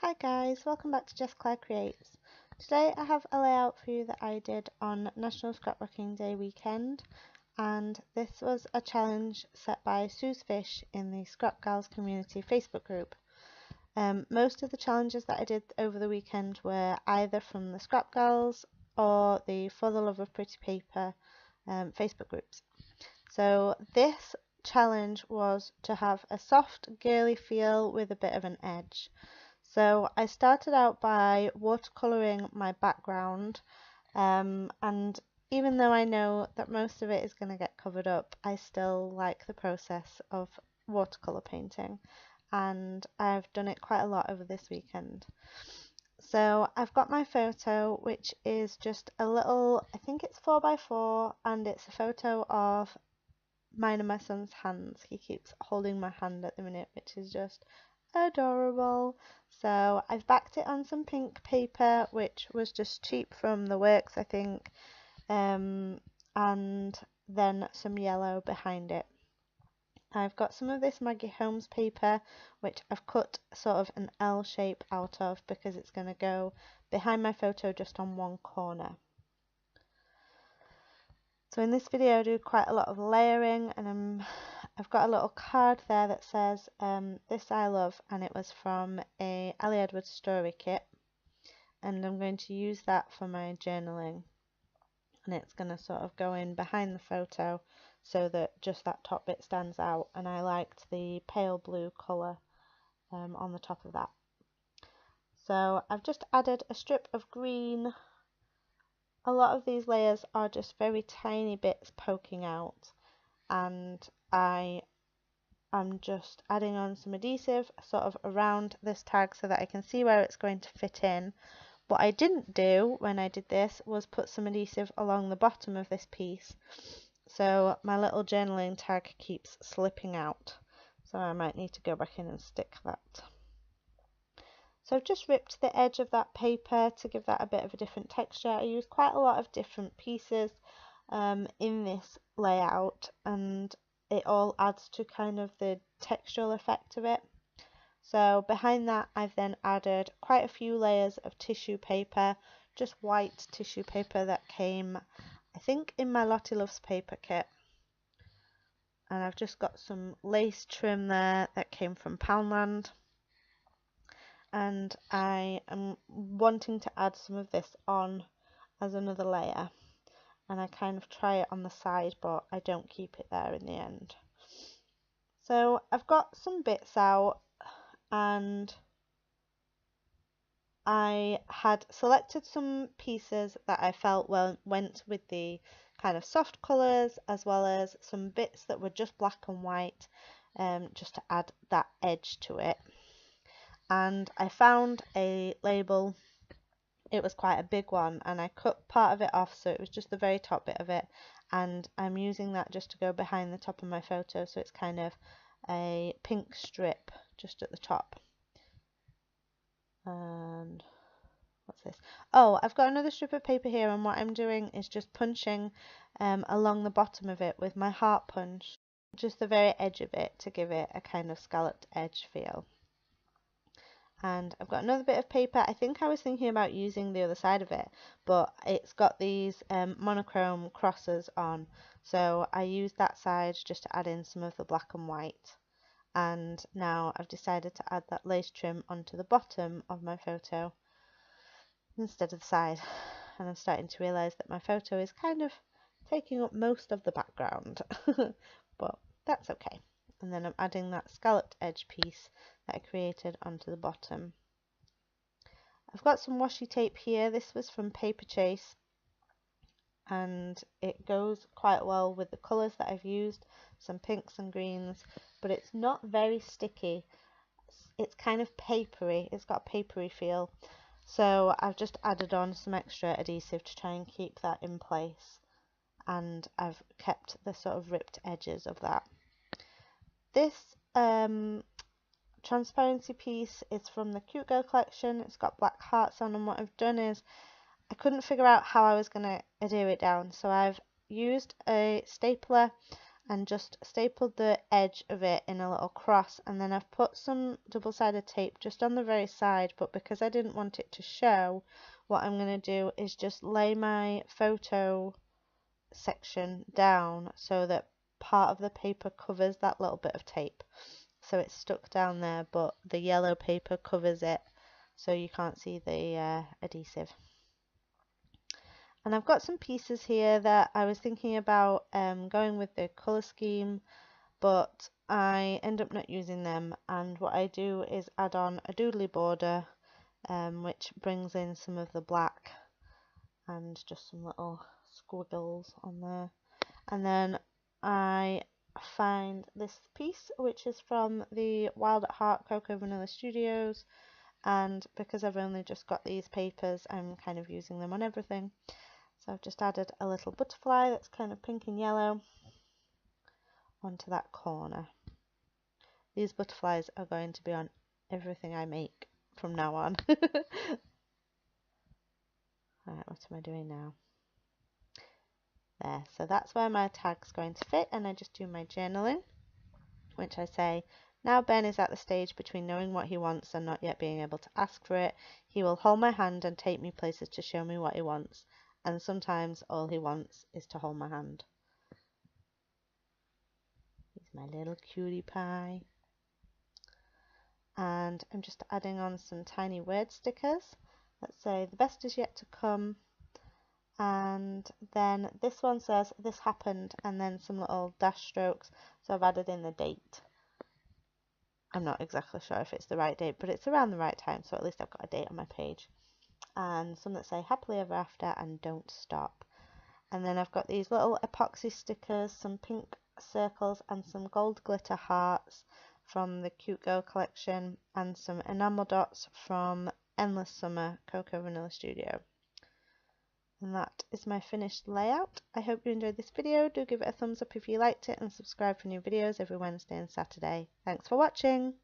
Hi guys, welcome back to Jess Creates. Today I have a layout for you that I did on National Scrapbooking Day weekend, and this was a challenge set by Sue's Fish in the Scrap Gals community Facebook group. Most of the challenges that I did over the weekend were either from the Scrap Gals or the For the Love of Pretty Paper Facebook groups. So this challenge was to have a soft girly feel with a bit of an edge. So I started out by watercolouring my background, and even though I know that most of it is going to get covered up, I still like the process of watercolour painting, and I've done it quite a lot over this weekend. So I've got my photo, which is just a little, I think it's 4x4, and it's a photo of mine and my son's hands. He keeps holding my hand at the minute, which is just adorable. So I've backed it on some pink paper, which was just cheap from the works, I think, and then some yellow behind it. I've got some of this Maggie Holmes paper, which I've cut sort of an L shape out of because it's going to go behind my photo just on one corner. So in this video I do quite a lot of layering, and I've got a little card there that says This I Love, and it was from a Ali Edwards story kit, and I'm going to use that for my journaling, and it's going to sort of go in behind the photo so that just that top bit stands out, and I liked the pale blue colour on the top of that. So I've just added a strip of green. A lot of these layers are just very tiny bits poking out, and I am just adding on some adhesive sort of around this tag so that I can see where it's going to fit in. What I didn't do when I did this was put some adhesive along the bottom of this piece, so my little journaling tag keeps slipping out, so I might need to go back in and stick that. So I've just ripped the edge of that paper to give that a bit of a different texture. I used quite a lot of different pieces in this layout, and it all adds to kind of the textural effect of it. So behind that I've then added quite a few layers of tissue paper, just white tissue paper that came, I think, in my Lottie Loves paper kit. And I've just got some lace trim there that came from Poundland. And I am wanting to add some of this on as another layer, and I kind of try it on the side, but I don't keep it there in the end. So I've got some bits out, and I had selected some pieces that I felt went with the kind of soft colours, as well as some bits that were just black and white, just to add that edge to it. And I found a label. It was quite a big one, and I cut part of it off, so it was just the very top bit of it, and I'm using that just to go behind the top of my photo, so it's kind of a pink strip just at the top. And what's this? Oh, I've got another strip of paper here, and what I'm doing is just punching along the bottom of it with my heart punch, just the very edge of it, to give it a kind of scalloped edge feel. And I've got another bit of paper. I think I was thinking about using the other side of it, but it's got these monochrome crosses on, so I used that side just to add in some of the black and white. And now I've decided to add that lace trim onto the bottom of my photo instead of the side, and I'm starting to realise that my photo is kind of taking up most of the background, but that's okay. And then I'm adding that scalloped edge piece that I created onto the bottom. I've got some washi tape here. This was from Paper Chase, and it goes quite well with the colours that I've used, some pinks and greens, but it's not very sticky. It's kind of papery. It's got a papery feel, so I've just added on some extra adhesive to try and keep that in place, and I've kept the sort of ripped edges of that. This transparency piece is from the Cute Girl collection. It's got black hearts on, and what I've done is I couldn't figure out how I was going to adhere it down, so I've used a stapler and just stapled the edge of it in a little cross, and then I've put some double-sided tape just on the very side, but because I didn't want it to show, what I'm going to do is just lay my photo section down so that part of the paper covers that little bit of tape. So it's stuck down there, but the yellow paper covers it so you can't see the adhesive. And I've got some pieces here that I was thinking about going with the colour scheme, but I end up not using them, and what I do is add on a doodly border which brings in some of the black and just some little squiggles on there. And then I find this piece which is from the Wild at Heart Cocoa Vanilla Studios, and because I've only just got these papers, I'm kind of using them on everything. So I've just added a little butterfly that's kind of pink and yellow onto that corner. These butterflies are going to be on everything I make from now on. Right, what am I doing now? There, so that's where my tag's going to fit, and I just do my journaling, which I say, now Ben is at the stage between knowing what he wants and not yet being able to ask for it. He will hold my hand and take me places to show me what he wants, and sometimes all he wants is to hold my hand. He's my little cutie pie. And I'm just adding on some tiny word stickers. Let's say the best is yet to come, and then this one says this happened, and then some little dash strokes, so I've added in the date. I'm not exactly sure if it's the right date, but it's around the right time, so at least I've got a date on my page. And some that say happily ever after and don't stop. And then I've got these little epoxy stickers, some pink circles and some gold glitter hearts from the Cute Girl collection, and some enamel dots from Endless Summer Cocoa Vanilla Studio. And that is my finished layout. I hope you enjoyed this video. Do give it a thumbs up if you liked it, and subscribe for new videos every Wednesday and Saturday. Thanks for watching!